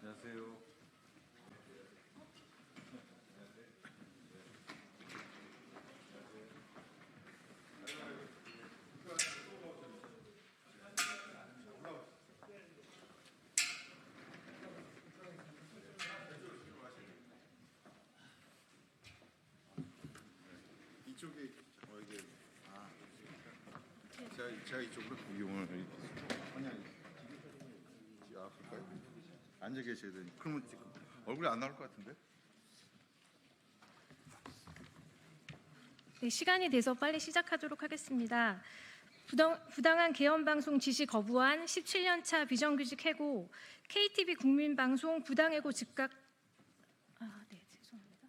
안녕하세요. 이쪽에 이게 제가 이쪽으로 이용을 아니 그럴까요? 앉아 계셔야 되니 그러면 얼굴이 안 나올 것 같은데? 네, 시간이 돼서 빨리 시작하도록 하겠습니다. 부당한 개헌방송 지시 거부한 17년차 비정규직 해고, KTV 국민방송 부당해고 즉각. 네, 죄송합니다.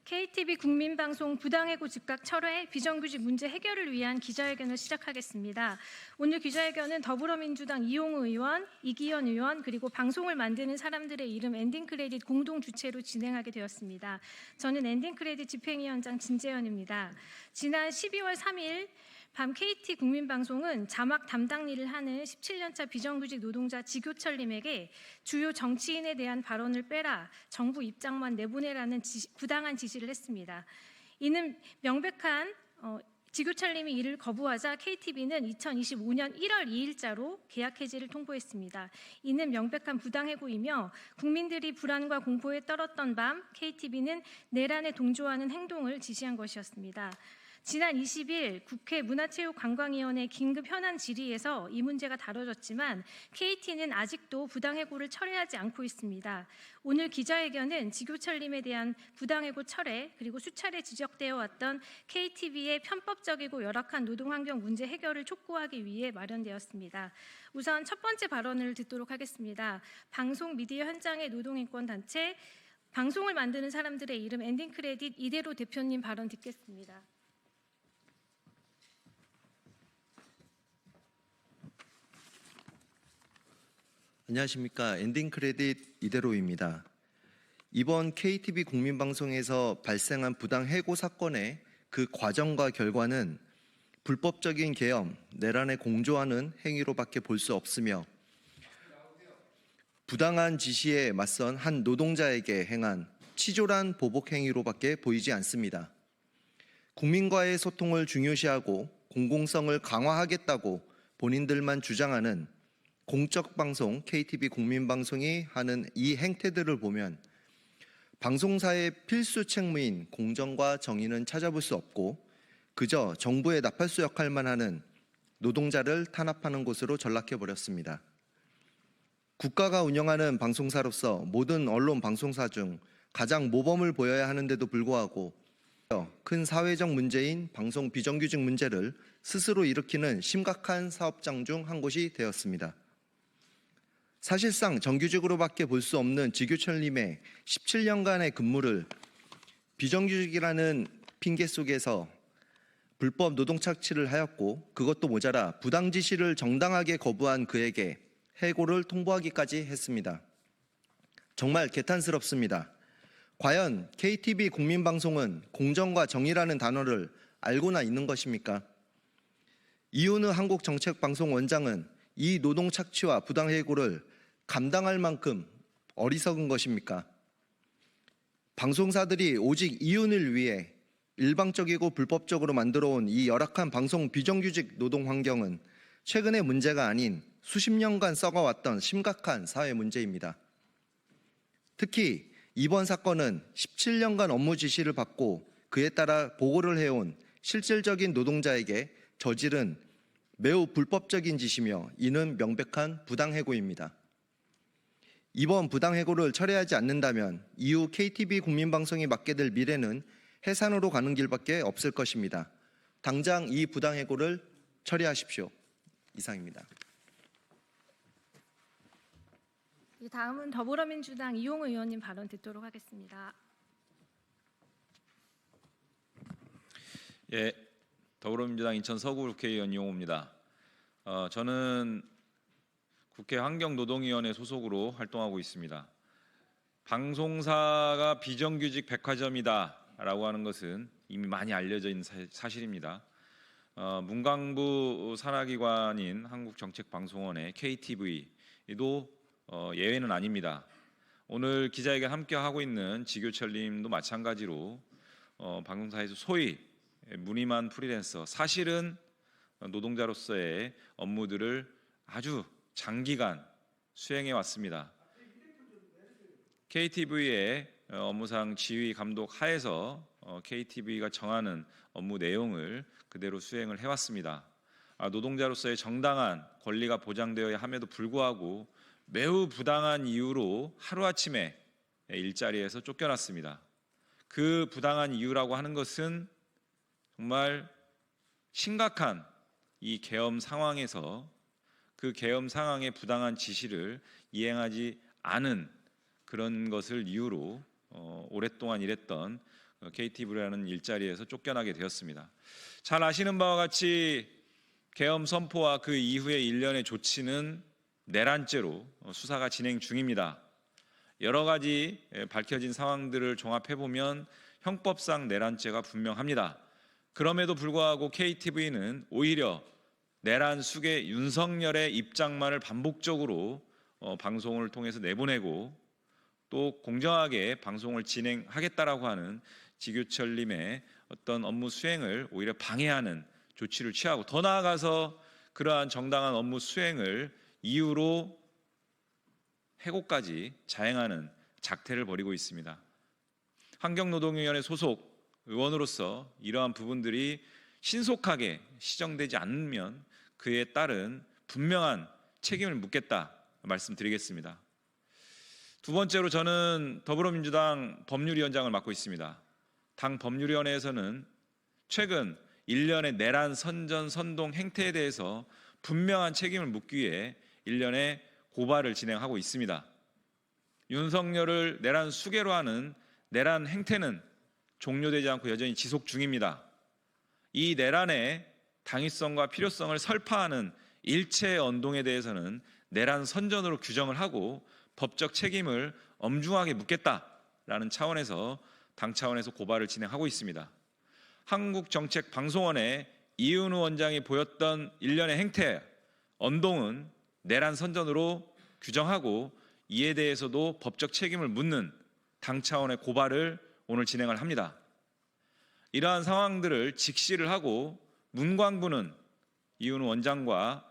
KTV 국민방송 부당해고 즉각 철회, 비정규직 문제 해결을 위한 기자회견을 시작하겠습니다. 오늘 기자회견은 더불어민주당 이용우 의원, 이기현 의원, 그리고 방송을 만드는 사람들의 이름 엔딩 크레딧 공동 주최로 진행하게 되었습니다. 저는 엔딩 크레딧 집행위원장 진재현입니다. 지난 12월 3일 밤 KT 국민방송은 자막 담당 일을 하는 17년차 비정규직 노동자 지교철님에게 주요 정치인에 대한 발언을 빼라, 정부 입장만 내보내라는 부당한 지시를 했습니다. 이는 명백한 지교철님이 이를 거부하자 KTV는 2025년 1월 2일자로 계약 해지를 통보했습니다. 이는 명백한 부당해고이며 국민들이 불안과 공포에 떨었던 밤 KTV는 내란에 동조하는 행동을 지시한 것이었습니다. 지난 20일 국회 문화체육관광위원회 긴급 현안 질의에서 이 문제가 다뤄졌지만 KT는 아직도 부당해고를 철회하지 않고 있습니다. 오늘 기자회견은 지교철님에 대한 부당해고 철회, 그리고 수차례 지적되어 왔던 KTV의 편법적이고 열악한 노동환경 문제 해결을 촉구하기 위해 마련되었습니다. 우선 첫 번째 발언을 듣도록 하겠습니다. 방송 미디어 현장의 노동인권단체 방송을 만드는 사람들의 이름 엔딩 크레딧 이대로 대표님 발언 듣겠습니다. 안녕하십니까. 엔딩 크레딧 이대로입니다. 이번 KTV 국민방송에서 발생한 부당 해고 사건의 그 과정과 결과는 불법적인 계엄, 내란에 공조하는 행위로밖에 볼 수 없으며 부당한 지시에 맞선 한 노동자에게 행한 치졸한 보복 행위로밖에 보이지 않습니다. 국민과의 소통을 중요시하고 공공성을 강화하겠다고 본인들만 주장하는 공적방송 KTV 국민방송이 하는 이 행태들을 보면 방송사의 필수 책무인 공정과 정의는 찾아볼 수 없고 그저 정부의 나팔수 역할만 하는 노동자를 탄압하는 곳으로 전락해버렸습니다. 국가가 운영하는 방송사로서 모든 언론 방송사 중 가장 모범을 보여야 하는데도 불구하고 큰 사회적 문제인 방송 비정규직 문제를 스스로 일으키는 심각한 사업장 중 한 곳이 되었습니다. 사실상 정규직으로밖에 볼 수 없는 지교철님의 17년간의 근무를 비정규직이라는 핑계 속에서 불법 노동 착취를 하였고 그것도 모자라 부당 지시를 정당하게 거부한 그에게 해고를 통보하기까지 했습니다. 정말 개탄스럽습니다. 과연 KTV 국민방송은 공정과 정의라는 단어를 알고나 있는 것입니까? 이윤우 한국정책방송원장은 이 노동 착취와 부당 해고를 감당할 만큼 어리석은 것입니까? 방송사들이 오직 이윤을 위해 일방적이고 불법적으로 만들어온 이 열악한 방송 비정규직 노동 환경은 최근의 문제가 아닌 수십 년간 썩어왔던 심각한 사회 문제입니다. 특히 이번 사건은 17년간 업무 지시를 받고 그에 따라 보고를 해온 실질적인 노동자에게 저지른 매우 불법적인 짓이며 이는 명백한 부당해고입니다. 이번 부당해고를 철회하지 않는다면 이후 KTV 국민방송이 맞게 될 미래는 해산으로 가는 길밖에 없을 것입니다. 당장 이 부당해고를 처리하십시오. 이상입니다. 다음은 더불어민주당 이용우 의원님 발언 듣도록 하겠습니다. 예, 더불어민주당 인천 서구 국회의원 이용우입니다. 저는 국회 환경노동위원회 소속으로 활동하고 있습니다. 방송사가 비정규직 백화점이다라고 하는 것은 이미 많이 알려져 있는 사실입니다. 문광부 산하기관인 한국정책방송원의 KTV도 예외는 아닙니다. 오늘 기자회견 함께 하고 있는 지교철님도 마찬가지로 방송사에서 소위 무늬만 프리랜서, 사실은 노동자로서의 업무들을 아주 장기간 수행해 왔습니다. KTV의 업무상 지휘 감독 하에서 KTV가 정하는 업무 내용을 그대로 수행을 해왔습니다. 노동자로서의 정당한 권리가 보장되어야 함에도 불구하고 매우 부당한 이유로 하루아침에 일자리에서 쫓겨났습니다. 그 부당한 이유라고 하는 것은 정말 심각한 이 계엄 상황에서 그 계엄 상황의 부당한 지시를 이행하지 않은 그런 것을 이유로 오랫동안 일했던 KTV라는 일자리에서 쫓겨나게 되었습니다. 잘 아시는 바와 같이 계엄 선포와 그 이후의 일련의 조치는 내란죄로 수사가 진행 중입니다. 여러 가지 밝혀진 상황들을 종합해 보면 형법상 내란죄가 분명합니다. 그럼에도 불구하고 KTV는 오히려 내란 숙의 윤석열의 입장만을 반복적으로 방송을 통해서 내보내고 또 공정하게 방송을 진행하겠다라고 하는 지교철님의 어떤 업무 수행을 오히려 방해하는 조치를 취하고, 더 나아가서 그러한 정당한 업무 수행을 이유로 해고까지 자행하는 작태를 벌이고 있습니다. 환경노동위원회 소속 의원으로서 이러한 부분들이 신속하게 시정되지 않으면 그에 따른 분명한 책임을 묻겠다 말씀드리겠습니다. 두 번째로, 저는 더불어민주당 법률위원장을 맡고 있습니다. 당 법률위원회에서는 최근 일련의 내란 선전 선동 행태에 대해서 분명한 책임을 묻기 위해 일련의 고발을 진행하고 있습니다. 윤석열을 내란 수괴로 하는 내란 행태는 종료되지 않고 여전히 지속 중입니다. 이 내란의 당위성과 필요성을 설파하는 일체 언동에 대해서는 내란 선전으로 규정을 하고 법적 책임을 엄중하게 묻겠다라는 차원에서 당 차원에서 고발을 진행하고 있습니다. 한국정책방송원의 이은우 원장이 보였던 일련의 행태, 언동은 내란 선전으로 규정하고 이에 대해서도 법적 책임을 묻는 당 차원의 고발을 오늘 진행을 합니다. 이러한 상황들을 직시를 하고 문광부는 이은우 원장과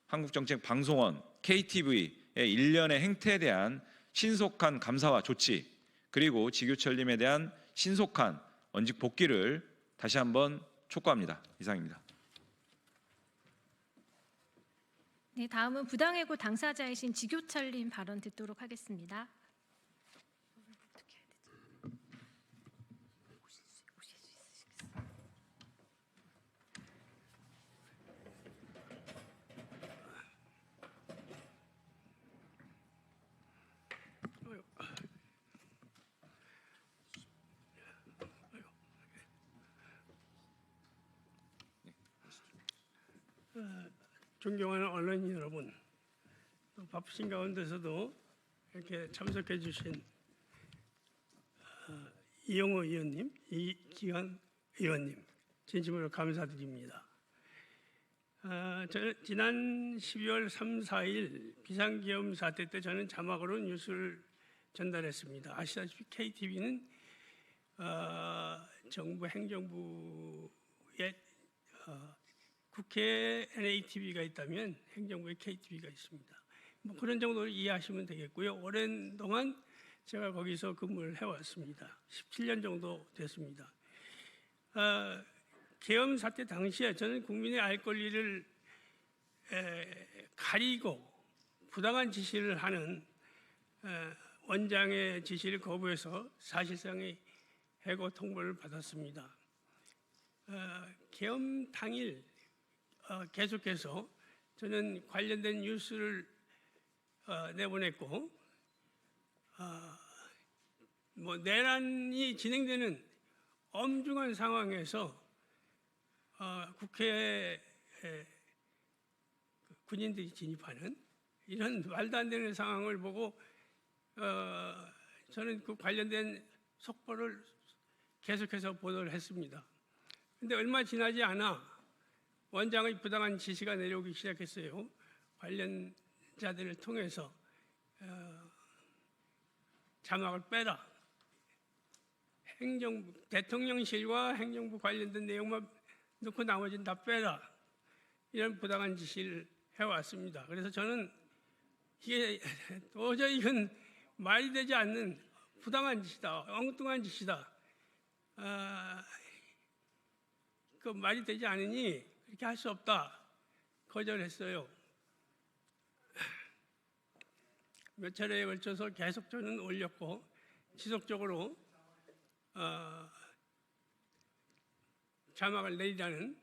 한국정책방송원, KTV의 일련의 행태에 대한 신속한 감사와 조치, 그리고 지교철님에 대한 신속한 원직 복귀를 다시 한번 촉구합니다. 이상입니다. 네, 다음은 부당해고 당사자이신 지교철님 발언 듣도록 하겠습니다. 존경하는 언론인 여러분, 또 바쁘신 가운데서도 이렇게 참석해 주신 이용호 의원님, 이기환 의원님, 진심으로 감사드립니다. 저는 지난 12월 3, 4일 비상기업 사태 때 저는 자막으로 뉴스를 전달했습니다. 아시다시피 KTV는 정부 행정부의 국회에 NATV가 있다면 행정부에 KTV가 있습니다. 뭐 그런 정도로 이해하시면 되겠고요. 오랜 동안 제가 거기서 근무를 해왔습니다. 17년 정도 됐습니다. 계엄 사태 당시에 저는 국민의 알 권리를 가리고 부당한 지시를 하는 원장의 지시를 거부해서 사실상의 해고 통보를 받았습니다. 계엄 당일 계속해서 저는 관련된 뉴스를 내보냈고, 내란이 진행되는 엄중한 상황에서 국회에 군인들이 진입하는 이런 말도 안 되는 상황을 보고 저는 그 관련된 속보를 계속해서 보도를 했습니다. 그런데 얼마 지나지 않아 원장의 부당한 지시가 내려오기 시작했어요. 관련자들을 통해서 자막을 빼라. 대통령실과 행정부 관련된 내용만 넣고 나머지는 다 빼라. 이런 부당한 지시를 해왔습니다. 그래서 저는 이게 도저히 이건 말이 되지 않는 부당한 짓이다, 엉뚱한 짓이다. 그 말이 되지 않으니 그렇게 할 수 없다. 거절했어요. 몇 차례에 걸쳐서 계속 저는 올렸고 지속적으로 자막을 내리라는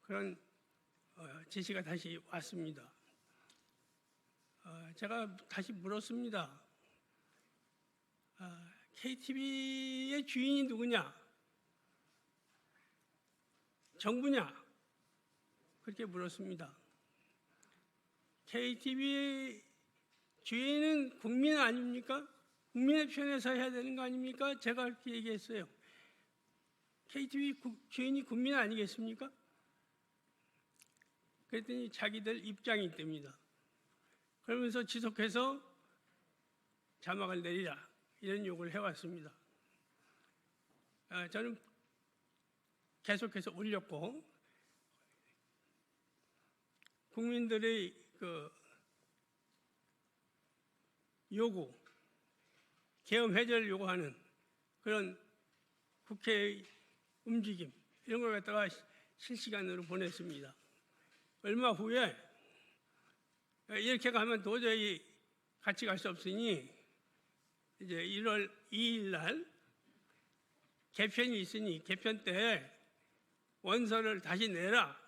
그런 지시가 다시 왔습니다. 제가 다시 물었습니다. KTV의 주인이 누구냐? 정부냐? 그렇게 물었습니다. KTV의 주인은 국민 아닙니까? 국민의 편에서 해야 되는 거 아닙니까? 제가 그렇게 얘기했어요. KTV 주인이 국민 아니겠습니까? 그랬더니 자기들 입장이 있답니다. 그러면서 지속해서 자막을 내리라 이런 요구를 해왔습니다. 저는 계속해서 올렸고 국민들의 그 요구, 계엄 해제를 요구하는 그런 국회의 움직임 이런 걸 갖다가 실시간으로 보냈습니다. 얼마 후에 이렇게 가면 도저히 같이 갈 수 없으니 이제 1월 2일 날 개편이 있으니 개편 때 원서를 다시 내라,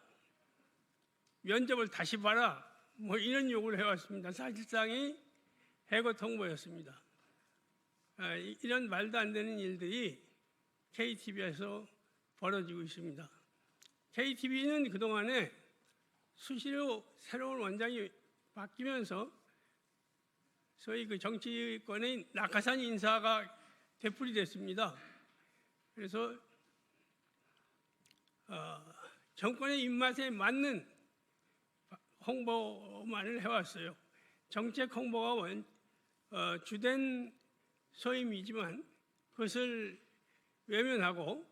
면접을 다시 봐라, 뭐 이런 요구를 해왔습니다. 사실상이 해고 통보였습니다. 이런 말도 안 되는 일들이 KTV에서 벌어지고 있습니다. KTV는 그동안에 수시로 새로운 원장이 바뀌면서 소위 그 정치권의 낙하산 인사가 되풀이됐습니다. 그래서 정권의 입맛에 맞는 홍보만을 해왔어요. 정책 홍보가 주된 소임이지만 그것을 외면하고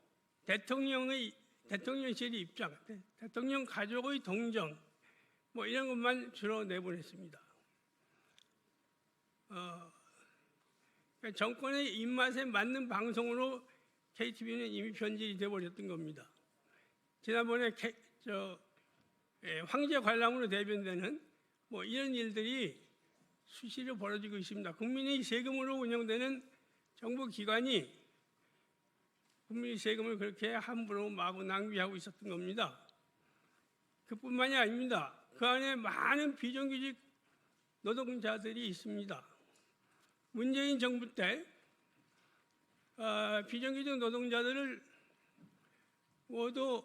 대통령실의 입장, 대통령 가족의 동정 뭐 이런 것만 주로 내보냈습니다. 정권의 입맛에 맞는 방송으로 KTV는 이미 변질이 되어버렸던 겁니다. 지난번에 황제 관람으로 대변되는 뭐 이런 일들이 수시로 벌어지고 있습니다. 국민의 세금으로 운영되는 정부 기관이 국민의 세금을 그렇게 함부로 마구 낭비하고 있었던 겁니다. 그뿐만이 아닙니다. 그 안에 많은 비정규직 노동자들이 있습니다. 문재인 정부 때 비정규직 노동자들을 모두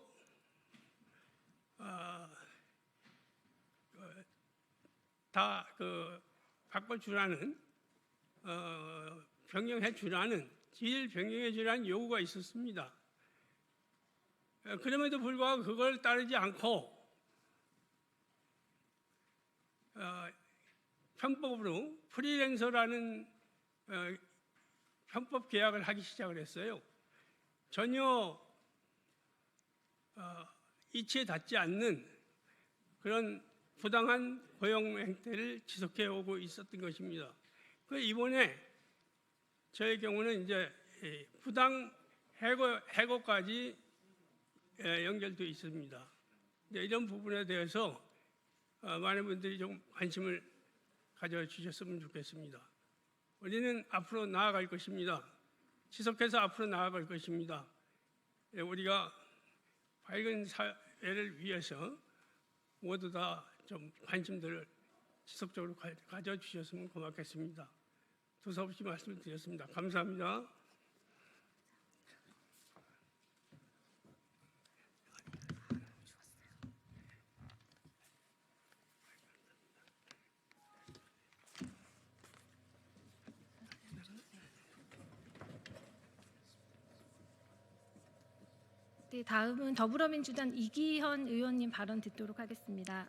다 바꿔주라는 변경해주라는 질 변경해주라는 요구가 있었습니다. 그럼에도 불구하고 그걸 따르지 않고 편법으로 프리랜서라는 편법 계약을 하기 시작을 했어요. 전혀 이치에 닿지 않는 그런 부당한 고용 행태를 지속해 오고 있었던 것입니다. 그 이번에 저의 경우는 이제 부당 해고까지 연결되어 있습니다. 이런 부분에 대해서 많은 분들이 좀 관심을 가져주셨으면 좋겠습니다. 우리는 앞으로 나아갈 것입니다. 지속해서 앞으로 나아갈 것입니다. 우리가 밝은 사회를 위해서 모두 다 좀 관심들을 지속적으로 가져주셨으면 고맙겠습니다. 두서없이 말씀드렸습니다. 감사합니다. 네, 다음은 더불어민주당 이기현 의원님 발언 듣도록 하겠습니다.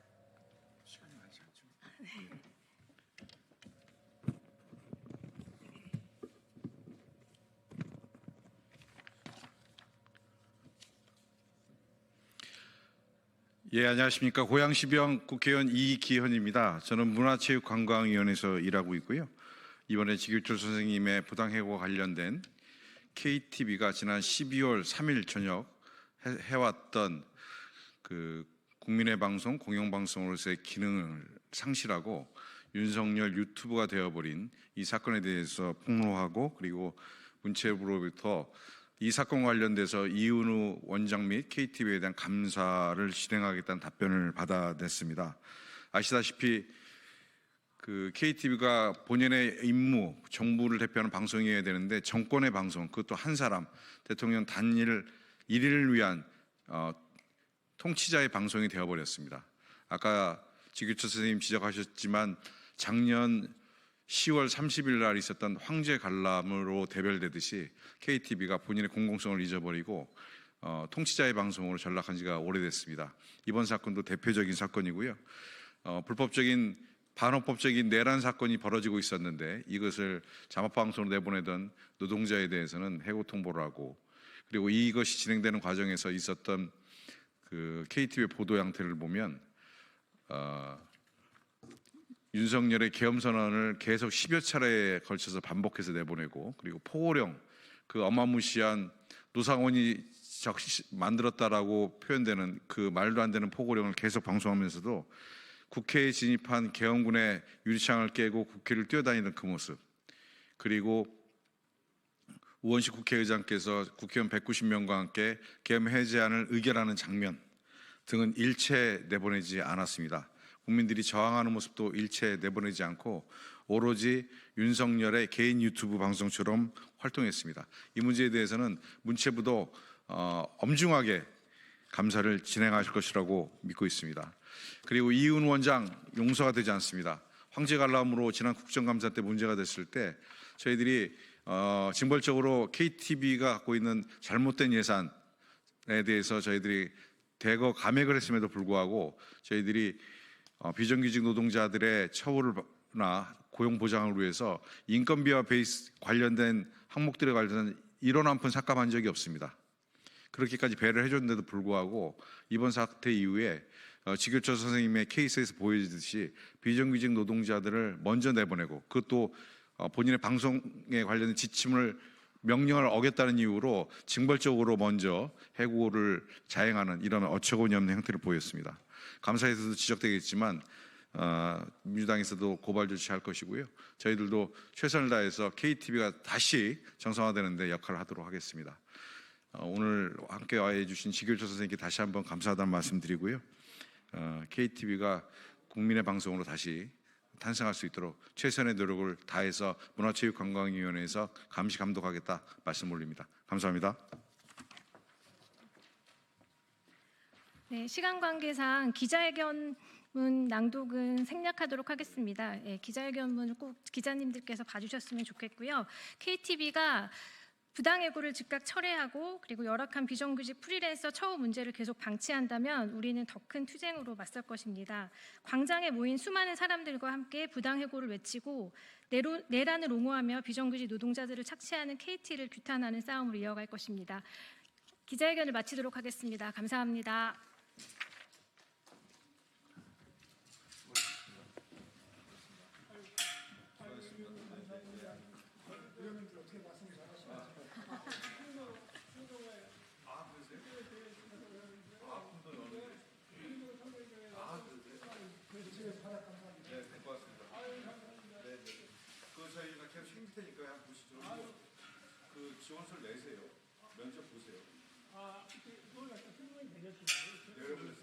예, 안녕하십니까. 고양시병 국회의원 이기현입니다. 저는 문화체육관광위원회에서 일하고 있고요. 이번에 지길철 선생님의 부당해고와 관련된 KTV가 지난 12월 3일 저녁 해왔던 그 국민의 방송, 공영방송으로서의 기능을 상실하고 윤석열 유튜브가 되어버린 이 사건에 대해서 폭로하고, 그리고 문체부로부터 이 사건 관련돼서 이은우 원장 및 KTV에 대한 감사를 진행하겠다는 답변을 받아냈습니다. 아시다시피 그 KTV가 본연의 임무, 정부를 대표하는 방송이어야 되는데 정권의 방송, 그것도 한 사람, 대통령 단일 일일을 위한 통치자의 방송이 되어버렸습니다. 아까 지규철 선생님 지적하셨지만 작년 10월 30일 날 있었던 황제 관람으로 대별되듯이 KTV가 본인의 공공성을 잊어버리고 통치자의 방송으로 전락한 지가 오래됐습니다. 이번 사건도 대표적인 사건이고요. 불법적인 반헌법적인 내란 사건이 벌어지고 있었는데 이것을 자막방송으로 내보내던 노동자에 대해서는 해고 통보를 하고, 그리고 이것이 진행되는 과정에서 있었던 그 KTV의 보도 양태를 보면 윤석열의 계엄 선언을 계속 10여 차례에 걸쳐서 반복해서 내보내고, 그리고 포고령, 그 어마무시한 노상원이 만들었다라고 표현되는 그 말도 안 되는 포고령을 계속 방송하면서도 국회에 진입한 계엄군의 유리창을 깨고 국회를 뛰어다니는 그 모습, 그리고 우원식 국회의장께서 국회의원 190명과 함께 계엄 해제안을 의결하는 장면 등은 일체 내보내지 않았습니다. 국민들이 저항하는 모습도 일체 내보내지 않고 오로지 윤석열의 개인 유튜브 방송처럼 활동했습니다. 이 문제에 대해서는 문체부도 엄중하게 감사를 진행하실 것이라고 믿고 있습니다. 그리고 이은우 원장 용서가 되지 않습니다. 황제 관람으로 지난 국정감사 때 문제가 됐을 때 저희들이 징벌적으로 KTV가 갖고 있는 잘못된 예산에 대해서 저희들이 대거 감액을 했음에도 불구하고 저희들이 비정규직 노동자들의 처우나 고용 보장을 위해서 인건비와 베이스 관련된 항목들에 관련된 1원 한 푼 삭감한 적이 없습니다. 그렇게까지 배려를 해줬는데도 불구하고 이번 사태 이후에 지길철 선생님의 케이스에서 보여지듯이 비정규직 노동자들을 먼저 내보내고, 그것도 본인의 방송에 관련된 지침을 명령을 어겼다는 이유로 징벌적으로 먼저 해고를 자행하는 이런 어처구니 없는 형태를 보였습니다. 감사에서도 지적되겠지만 민주당에서도 고발 조치할 것이고요. 저희들도 최선을 다해서 KTV가 다시 정상화되는 데 역할을 하도록 하겠습니다. 오늘 함께 와해 주신 지길철 선생님께 다시 한번 감사하다는 말씀드리고요. KTV가 국민의 방송으로 다시 탄생할 수 있도록 최선의 노력을 다해서 문화체육관광위원회에서 감시 감독하겠다 말씀 올립니다. 감사합니다. 네, 시간 관계상 기자회견문 낭독은 생략하도록 하겠습니다. 기자회견문을 꼭 기자님들께서 봐주셨으면 좋겠고요. KTV가 부당해고를 즉각 철회하고, 그리고 열악한 비정규직 프리랜서 처우 문제를 계속 방치한다면 우리는 더 큰 투쟁으로 맞설 것입니다. 광장에 모인 수많은 사람들과 함께 부당해고를 외치고 내란을 옹호하며 비정규직 노동자들을 착취하는 KT를 규탄하는 싸움을 이어갈 것입니다. 기자회견을 마치도록 하겠습니다. 감사합니다. 저희가 계속 챙길 테니까 한번 보시죠. 그 지원서를 내세요. 면접 보세요. 그걸 갖다 설명이 되셨어요. 여러분